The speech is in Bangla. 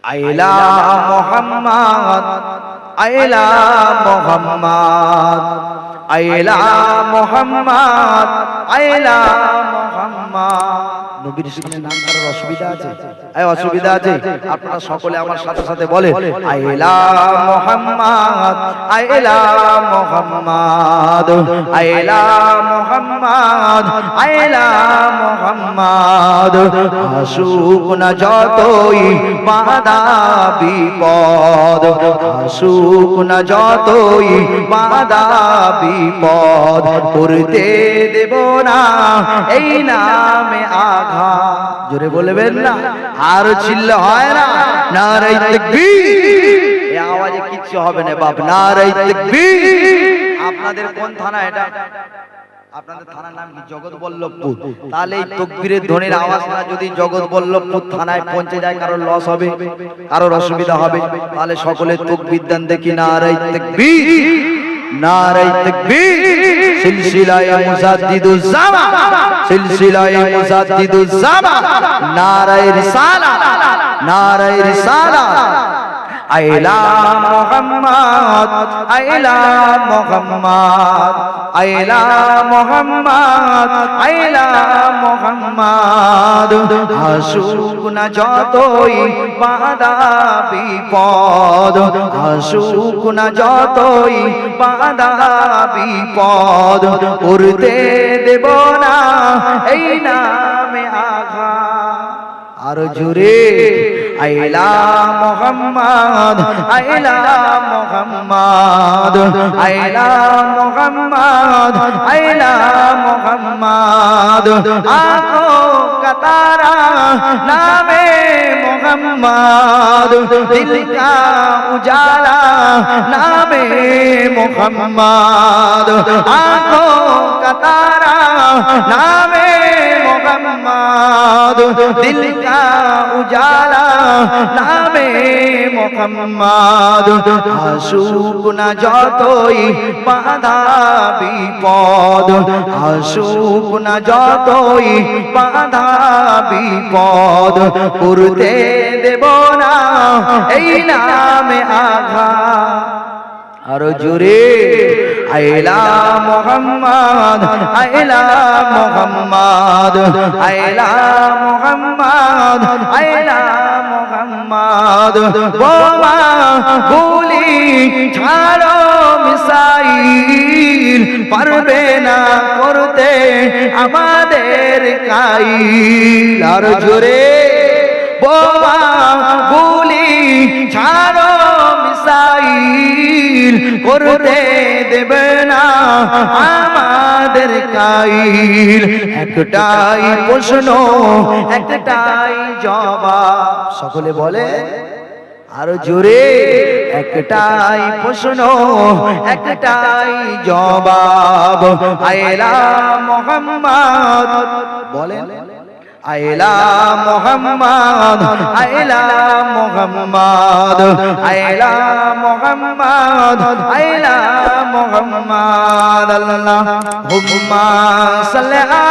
আইলা মুহাম্মদ আইলা মুহাম্মদ আইলা মুহাম্মদ আইলা মুহাম্মদ। নবীর সামনে নাম করার অসুবিধা আছে? অসুবিধা আছে? আপনারা সকলে আমার সাথে সাথে বলে আইলা মুহাম্মদ আইলা মুহাম্মদ আইলা মুহাম্মদ আইলা মুহাম্মদ। আসুক না যতই বাধা বিপদ, আসুক না যতই বাধা বিপদ, করতে দেব না এই নামে আঘাত। জোরে বলবেন না? আর চিল্লা হয় না? নারে তাকবীর। এই আওয়াজে কিচ্ছু হবে না বাপ। নারে তাকবীর। আপনাদের কোন থানা এটা? আপনাদের থানার নাম কি? জগৎবল্লভপুর। তাহলে এই তাকবীরের ধ্বনির আওয়াজটা যদি জগৎবল্লভপুর থানায় পৌঁছে যায়, কারোর লস হবে, কারোর অসুবিধা হবে, তাহলে সকলে তাকবীর দেন দেখি। নারে তাকবীর, নারে তাকবীর। সিলসিলায়ে মুজাদ্দিদুজ জামান, সিলসিলায়ে মুজাদ্দিদুজ জামান। নারে রিসালাত, নারে রিসালাত। আইলা মুহাম্মদ আইলা মুহাম্মদ আইলা মুহাম্মদ আইলা মুহাম্মদ। আসুক না যতই বাধা বিপদ, আসুক না যতই বাধা বিপদ, করতে দেব না এই নামে আঘাত। আর জোরে আইলা মুহাম্মদ আইলা মুহাম্মদ আইলা মুহাম্মদ আইলা মুহাম্মদ। আঁখো का तारा नामे मुहम्मद, दिल का उजाला नामे मुहम्मद। आँखों का तारा नामे मुहम्मद, दिल का उजाला नामे मुहम्मद। আসুক না যতই বাধা বিপদ, আসুক না যতই বাধা বিপদ, করতে দেব না এই নামে আঘাত। আরো জোরে আইলা মুহাম্মদ আইলা মুহাম্মদ আইলা মুহাম্মদ আইলা মুহাম্মদ। বোমা গুলি ছাড়ো মিসাইল, পারবে না করতে আমাদের কাইল। আরো জোরে বোমা গুলি ছাড়ো মিসাইল, করতে দেবে না আমাদের কাইল। একটাই প্রশ্ন একটাই জবাব, সকলে বলে আরো জোরে। একটাই প্রশ্ন একটাই জবাব। আইলা মুহাম্মদ বলেন আইলা মুহাম্মদ আইলা মুহাম্মদ আইলা মুহাম্মদ আইলা মুহাম্মদ। আল্লাহুম্মা সাল্লি আলা